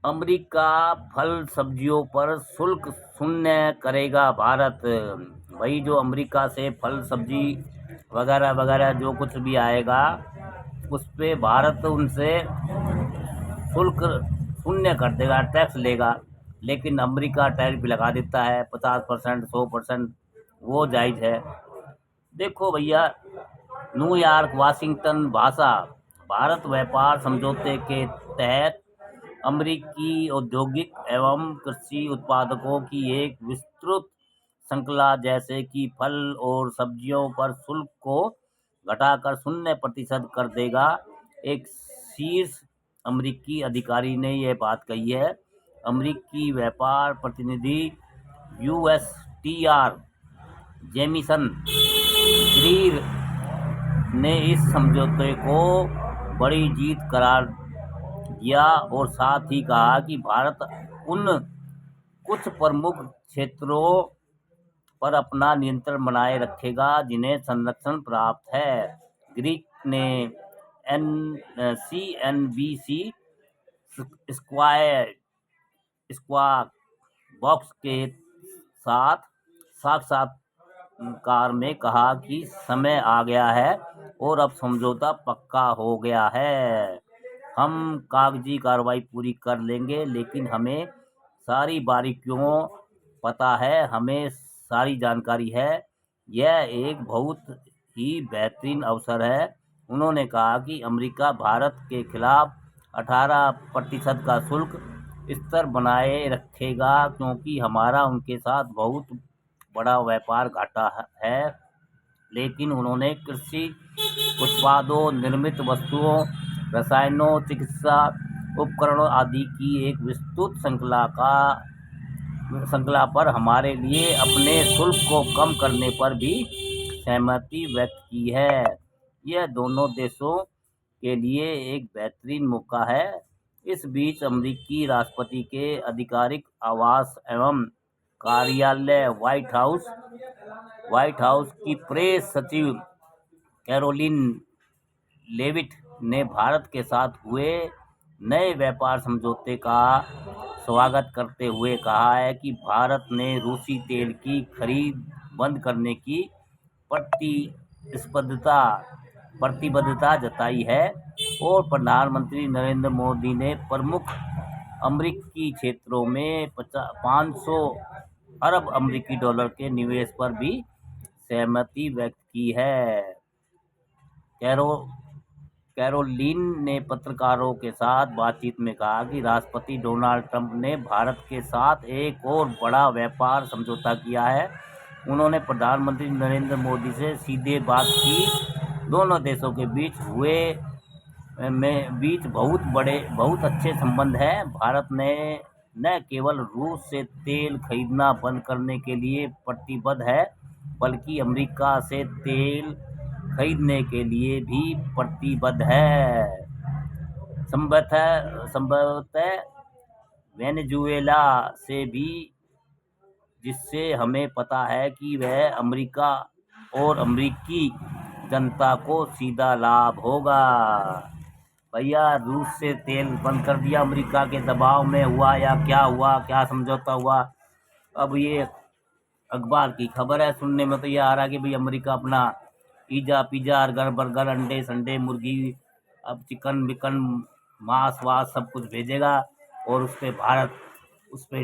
America फल सब्जियों पर शुल्क शून्य करेगा भारत। वही जो अमेरिका से फल सब्जी वगैरह वगैरह जो कुछ भी आएगा उस पे भारत उनसे शुल्क शून्य कर देगा, टैक्स लेगा। लेकिन अमेरिका टैरिफ लगा देता है 50%, 100%। वो जायज़ है। देखो भैया, न्यूयॉर्क वाशिंगटन भाषा भारत व्यापार समझौते के तहत अमेरिकी औद्योगिक एवं कृषि उत्पादकों की एक विस्तृत श्रृंखला जैसे कि फल और सब्जियों पर शुल्क को घटाकर 0% कर देगा। एक शीर्ष अमेरिकी अधिकारी ने यह बात कही है। अमेरिकी व्यापार प्रतिनिधि यूएसटीआर जेमिसन ग्रीर ने इस समझौते को बड़ी जीत करार दिया और साथ ही कहा कि भारत उन कुछ प्रमुख क्षेत्रों पर अपना नियंत्रण बनाए रखेगा जिन्हें संरक्षण प्राप्त है। ग्रीक ने CNBC स्क्वायर स्क्वाक बॉक्स के साथ साक्षात्कार में कहा कि समय आ गया है और अब समझौता पक्का हो गया है। हम कागजी कार्रवाई पूरी कर लेंगे, लेकिन हमें सारी बारीकियों पता है, हमें सारी जानकारी है। यह एक बहुत ही बेहतरीन अवसर है। उन्होंने कहा कि अमेरिका भारत के खिलाफ 18% का शुल्क स्तर बनाए रखेगा क्योंकि हमारा उनके साथ बहुत बड़ा व्यापार घाटा है। लेकिन उन्होंने कृषि उत्पादों, निर्मित वस्तुओं, रसायनों, चिकित्सा उपकरणों आदि की एक विस्तृत श्रृंखला पर हमारे लिए अपने शुल्क को कम करने पर भी सहमति व्यक्त की है। यह दोनों देशों के लिए एक बेहतरीन मौका है। इस बीच अमेरिकी राष्ट्रपति के आधिकारिक आवास एवं कार्यालय व्हाइट हाउस की प्रेस सचिव कैरोलिन लेविट ने भारत के साथ हुए नए व्यापार समझौते का स्वागत करते हुए कहा है कि भारत ने रूसी तेल की खरीद बंद करने की प्रतिबद्धता जताई है और प्रधानमंत्री नरेंद्र मोदी ने प्रमुख अमेरिकी क्षेत्रों में 500 अरब अमेरिकी डॉलर के निवेश पर भी सहमति व्यक्त की है। कैरोलिन ने पत्रकारों के साथ बातचीत में कहा कि राष्ट्रपति डोनाल्ड ट्रंप ने भारत के साथ एक और बड़ा व्यापार समझौता किया है। उन्होंने प्रधानमंत्री नरेंद्र मोदी से सीधे बात की। दोनों देशों के बीच बहुत अच्छे संबंध हैं। भारत ने न केवल रूस से तेल खरीदना बंद करने के लिए प्रतिबद्ध है, बल्कि अमेरिका से तेल खरीदने के लिए भी प्रतिबद्ध है। संभवतः वेनेजुएला से भी, जिससे हमें पता है कि वह अमेरिका और अमेरिकी जनता को सीधा लाभ होगा। भैया, रूस से तेल बंद कर दिया अमेरिका के दबाव में हुआ या क्या हुआ, क्या समझौता हुआ, अब ये अखबार की खबर है। सुनने में तो ये आ रहा है कि भाई अमेरिका अपना पिज़्ज़ा बर्गर अंडे संडे मुर्गी, अब चिकन विकन मांस वास सब कुछ भेजेगा और उस पर भारत उस पर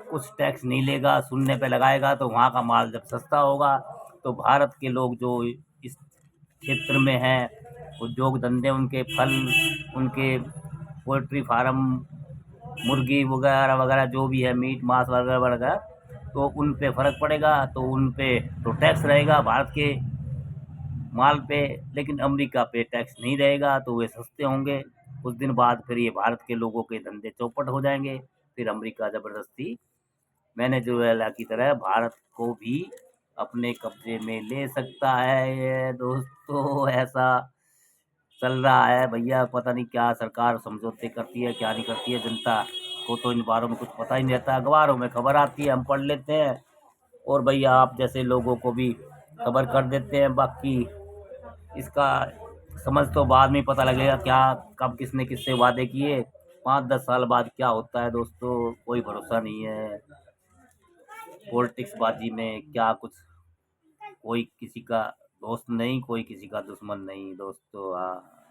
कुछ टैक्स नहीं लेगा, शून्य पे लगाएगा। तो वहाँ का माल जब सस्ता होगा तो भारत के लोग जो इस क्षेत्र में हैं, उद्योग धंधे, उनके फल, उनके पोल्ट्री फार्म, मुर्गी वगैरह वगैरह जो भी है, मीट मांस वगैरह वगैरह, तो उन पे फ़र्क पड़ेगा, तो उन पे तो टैक्स रहेगा भारत के माल पे, लेकिन अमेरिका पे टैक्स नहीं रहेगा, तो वे सस्ते होंगे। कुछ दिन बाद फिर ये भारत के लोगों के धंधे चौपट हो जाएंगे। फिर अमेरिका ज़बरदस्ती वेनेजुएला की तरह भारत को भी अपने कब्जे में ले सकता है। ये दोस्तों ऐसा चल रहा है भैया, पता नहीं क्या सरकार समझौते करती है, क्या नहीं करती है। जनता को तो इन बारों में कुछ पता ही नहीं रहता। अखबारों में खबर आती है, हम पढ़ लेते हैं और भैया आप जैसे लोगों को भी खबर कर देते हैं। बाकी इसका समझ तो बाद में पता लगेगा क्या कब किसने किससे वादे किए 5-10 साल बाद क्या होता है दोस्तों, कोई भरोसा नहीं है। पॉलिटिक्स बाजी में क्या कुछ, कोई किसी का दोस्त नहीं, कोई किसी का दुश्मन नहीं दोस्तों। हाँ।